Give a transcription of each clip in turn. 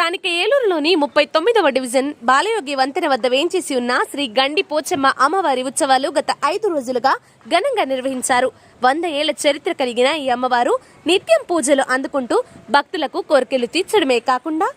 స్థానిక ఏలూరులోని 39వ డివిజన్ బాలయోగి వంతెన వద్ద వేంచేసి ఉన్న శ్రీ గండి పోచమ్మ అమ్మవారి ఉత్సవాలు గత 5 రోజులుగా ఘనంగా నిర్వహించారు. 100 ఏళ్ల చరిత్ర కలిగిన ఈ అమ్మవారు నిత్యం పూజలు అందుకుంటూ భక్తులకు కోరికలు తీర్చడమే కాకుండా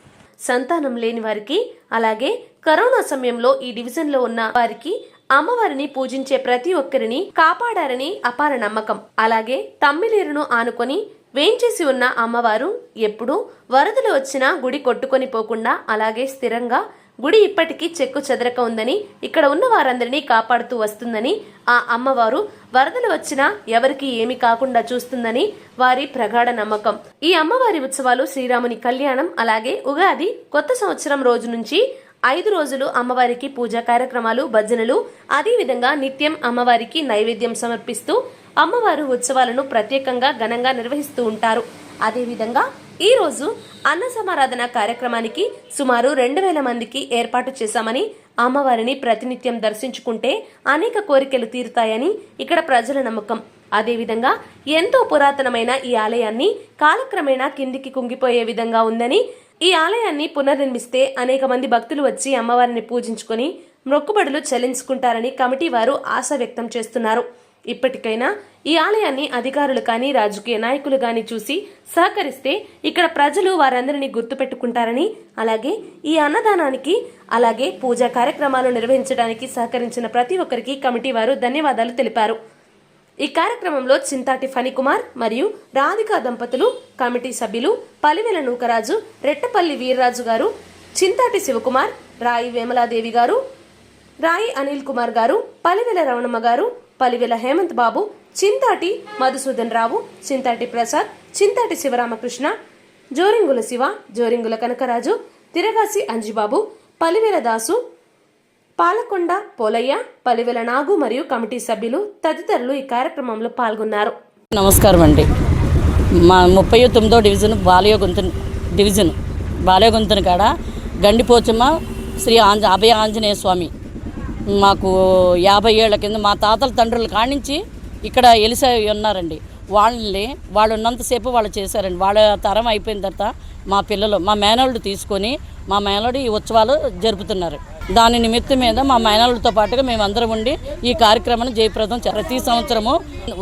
సంతానం లేని వారికి, అలాగే కరోనా సమయంలో ఈ డివిజన్ లో ఉన్న వారికి అమ్మవారిని పూజించే ప్రతి ఒక్కరిని కాపాడారని అపార నమ్మకం. అలాగే తమ్మిలేరును ఆనుకొని వేంచేసి ఉన్న అమ్మవారు ఎప్పుడూ వరదలు వచ్చినా గుడి కొట్టుకొని పోకుండా అలాగే స్థిరంగా గుడి ఇప్పటికీ చెక్కు చెదరక ఉందని, ఇక్కడ ఉన్న వారందరినీ కాపాడుతూ వస్తుందని, ఆ అమ్మవారు వరదలు వచ్చినా ఎవరికి ఏమి కాకుండా చూస్తుందని వారి ప్రగాఢ నమ్మకం. ఈ అమ్మవారి ఉత్సవాలు శ్రీరాముని కళ్యాణం, అలాగే ఉగాది, కొత్త సంవత్సరం రోజు నుంచి 5 రోజులు అమ్మవారికి పూజా కార్యక్రమాలు, భజనలు, అదేవిధంగా నిత్యం అమ్మవారికి నైవేద్యం సమర్పిస్తూ అమ్మవారు ఉత్సవాలను ప్రత్యేకంగా ఘనంగా నిర్వహిస్తూ ఉంటారు. అదేవిధంగా ఈ రోజు అన్న సమారాధన కార్యక్రమానికి సుమారు 2000 మందికి ఏర్పాటు చేశామని, అమ్మవారిని ప్రతినిత్యం దర్శించుకుంటే అనేక కోరికలు తీరుతాయని ఇక్కడ ప్రజల నమ్మకం. అదేవిధంగా ఎంతో పురాతనమైన ఈ ఆలయాన్ని కాలక్రమేణా కిందికి కుంగిపోయే విధంగా ఉందని, ఈ ఆలయాన్ని పునర్నిర్మిస్తే అనేక మంది భక్తులు వచ్చి అమ్మవారిని పూజించుకొని మొక్కుబడులు చెల్లించుకుంటారని కమిటీ వారు ఆశ వ్యక్తం చేస్తున్నారు. ఇప్పటికైనా ఈ ఆలయాన్ని అధికారులు కానీ, రాజకీయ నాయకులు కానీ చూసి సహకరిస్తే ఇక్కడ ప్రజలు వారందరినీ గుర్తుపెట్టుకుంటారని, అలాగే ఈ అన్నదానానికి, అలాగే పూజా కార్యక్రమాలు నిర్వహించడానికి సహకరించిన ప్రతి ఒక్కరికి కమిటీ వారు ధన్యవాదాలు తెలిపారు. ఈ కార్యక్రమంలో చింతాటి ఫణికుమార్ మరియు రాధికా దంపతులు, కమిటీ సభ్యులు పలివెల నూకరాజు, రెట్టపల్లి వీర్రాజు గారు, చింతాటి శివకుమార్, రాయి వేమలాదేవి గారు, రాయి అనిల్ కుమార్ గారు, పలివెల రవణమ్మ గారు, పలివెల హేమంత్ బాబు, చింతాటి మధుసూదన్ రావు, చింతాటి ప్రసాద్, చింతాటి శివరామకృష్ణ, జోరింగుల శివ, జోరింగుల కనకరాజు, తిరగాసి అంజిబాబు, పలివెల దాసు, పాలకొండ పోలయ్య, పలివెల నాగు మరియు కమిటీ సభ్యులు తదితరులు ఈ కార్యక్రమంలో పాల్గొన్నారు. నమస్కారం అండి. మా 39వ డివిజన్ బాలయోగుంతన కాడ గండిపోచమ్మ శ్రీ అభయ ఆంజనేయ స్వామి మాకు 50 ఏళ్ల కింద మా తాతల తండ్రుల కానించి ఇక్కడ ఎలిసి ఉన్నారండి. వాళ్ళు ఉన్నంతసేపు వాళ్ళు చేశారండి. వాళ్ళ తరం అయిపోయిన తర్వాత మా పిల్లలు, మా మేనల్లుడు తీసుకొని మా మేనల్లుడు ఈ ఉత్సవాలు జరుపుతున్నారు. దాని నిమిత్తం మీద మా మేనల్లుడితో పాటుగా మేమందరం ఉండి ఈ కార్యక్రమాన్ని జయప్రదం ప్రతి సంవత్సరము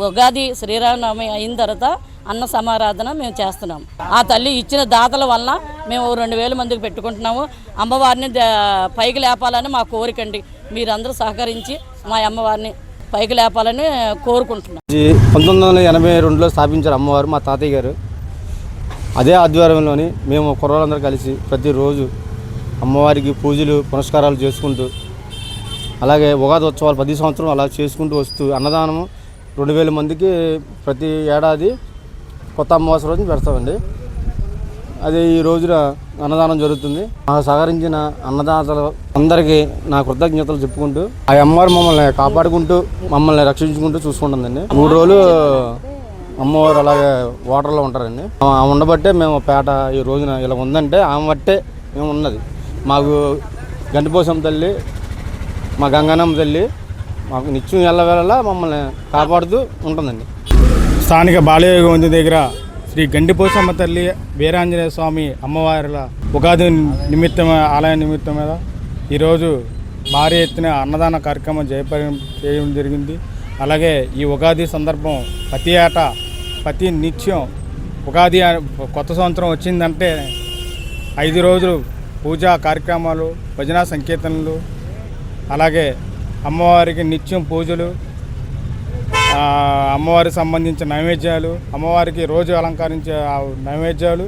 ఉగాది శ్రీరామనవమి అయిన తర్వాత అన్న సమారాధన మేము చేస్తున్నాం. ఆ తల్లి ఇచ్చిన దాతల వల్ల మేము 2000 మందికి పెట్టుకుంటున్నాము. అమ్మవారిని పైకి లేపాలని మా కోరికండి. మీరందరూ సహకరించి మా అమ్మవారిని పైకి లేపాలని కోరుకుంటున్నాం. 1982లో స్థాపించారు అమ్మవారు, మా తాతయ్య గారు. అదే ఆధ్వర్యంలోని మేము కుర్రోళ్ళందరూ కలిసి ప్రతిరోజు అమ్మవారికి పూజలు పునస్కారాలు చేసుకుంటూ, అలాగే ఉగాది ఉత్సవాలు 10 సంవత్సరం అలా చేసుకుంటూ వస్తూ అన్నదానము 2000 మందికి ప్రతి ఏడాది కొత్త అమావాస్య రోజున పెడతామండి. అది ఈ రోజున అన్నదానం జరుగుతుంది. మాకు సహకరించిన అన్నదాతలు అందరికీ నా కృతజ్ఞతలు చెప్పుకుంటూ, ఆ అమ్మవారు మమ్మల్ని కాపాడుకుంటూ మమ్మల్ని రక్షించుకుంటూ చూసుకుంటుందండి. 3 రోజులు అమ్మవారు అలాగే వాటర్లో ఉంటారండి. ఉండబట్టే మేము పేట ఈ రోజున ఇలా ఉందంటే ఆమె బట్టే మేము ఉన్నది. మాకు గండిపోసమ్మ తల్లి, మా గంగనమ్మ తల్లి మాకు నిత్యం ఎల్లవేళలా మమ్మల్ని కాపాడుతూ ఉంటుందండి. స్థానిక బాలయోగి వంతెన దగ్గర శ్రీ గండిపోసమ్మ తల్లి వీరాంజనేయ స్వామి అమ్మవారిల ఉగాది నిమిత్తం, ఆలయ నిమిత్తం మీద ఈరోజు భారీ ఎత్తున అన్నదాన కార్యక్రమం చేయడం జరిగింది. అలాగే ఈ ఉగాది సందర్భం ప్రతి ఏటా ప్రతి నిత్యం ఉగాది కొత్త సంవత్సరం వచ్చిందంటే 5 రోజులు పూజా కార్యక్రమాలు, భజన సంకీర్తనలు, అలాగే అమ్మవారికి నిత్యం పూజలు, అమ్మవారికి సంబంధించిన నైవేద్యాలు, అమ్మవారికి రోజు అలంకరించే నైవేద్యాలు,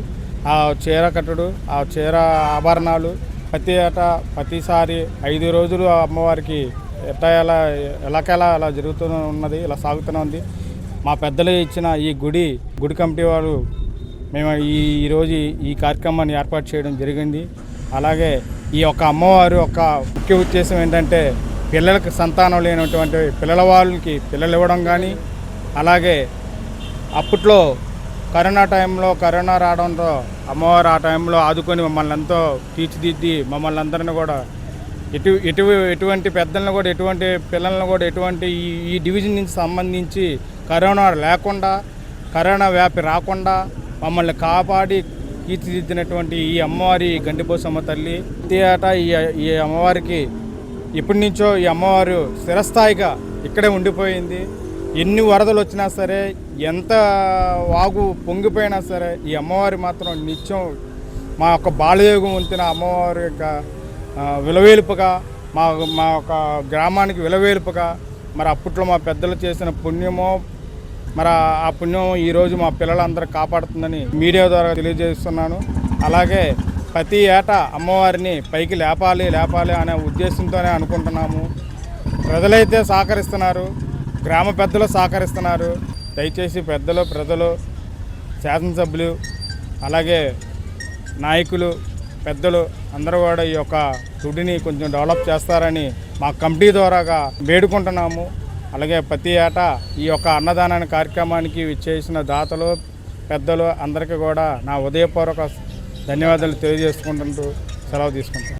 ఆ చీర కట్టుడు, ఆ చీర ఆభరణాలు ప్రతి ఏటా ప్రతిసారి 5 రోజులు అమ్మవారికి ఎలాకెలా అలా జరుగుతూనే ఉన్నది, ఇలా సాగుతూనే ఉంది. మా పెద్దలు ఇచ్చిన ఈ గుడి కమిటీ వారు మేము ఈరోజు ఈ కార్యక్రమాన్ని ఏర్పాటు చేయడం జరిగింది. అలాగే ఈ యొక్క అమ్మవారు యొక్క ముఖ్య ఉద్దేశం ఏంటంటే పిల్లలకు సంతానం లేనటువంటి పిల్లల వాళ్ళకి పిల్లలు ఇవ్వడం కానీ, అలాగే అప్పట్లో కరోనా రావడంతో అమ్మవారు ఆ టైంలో ఆదుకొని మమ్మల్ని ఎంతో తీర్చిదిద్ది మమ్మల్ని అందరినీ కూడా ఎటువంటి పెద్దలను కూడా, ఎటువంటి పిల్లలను కూడా, ఎటువంటి ఈ డివిజన్ నుంచి సంబంధించి కరోనా లేకుండా, కరోనా వ్యాపి రాకుండా మమ్మల్ని కాపాడి తీర్చిదిద్దినటువంటి ఈ అమ్మవారి గండిపోచమ్మ తల్లి ప్రతి ఏటా ఈ అమ్మవారికి ఇప్పటి నుంచో ఈ అమ్మవారు స్థిరస్థాయిగా ఇక్కడే ఉండిపోయింది. ఎన్ని వరదలు వచ్చినా సరే, ఎంత వాగు పొంగిపోయినా సరే, ఈ అమ్మవారి మాత్రం నిత్యం మా యొక్క బాలయోగం వంతిన అమ్మవారి యొక్క విలవేలుపుగా మా యొక్క గ్రామానికి విలవేలుపుగా మరి అప్పట్లో మా పెద్దలు చేసిన పుణ్యమో మరి ఆ పుణ్యం ఈరోజు మా పిల్లలందరూ కాపాడుతుందని మీడియా ద్వారా తెలియజేస్తున్నాను. అలాగే ప్రతి ఏటా అమ్మవారిని పైకి లేపాలి అనే ఉద్దేశంతోనే అనుకుంటున్నాము. ప్రజలైతే సహకరిస్తున్నారు, గ్రామ పెద్దలు సహకరిస్తున్నారు. దయచేసి ప్రజలు శాసనసభ్యులు అలాగే నాయకులు పెద్దలు అందరూ కూడా ఈ యొక్క గుడిని కొంచెం డెవలప్ చేస్తారని మా కమిటీ ద్వారాగా వేడుకుంటున్నాము. అలాగే ప్రతి ఏటా ఈ యొక్క అన్నదాన కార్యక్రమానికి విచ్చేసిన దాతలు పెద్దలు అందరికీ కూడా నా ఉదయపూర్వక ధన్యవాదాలు తెలియజేసుకుంటూ సెలవు తీసుకుంటాను.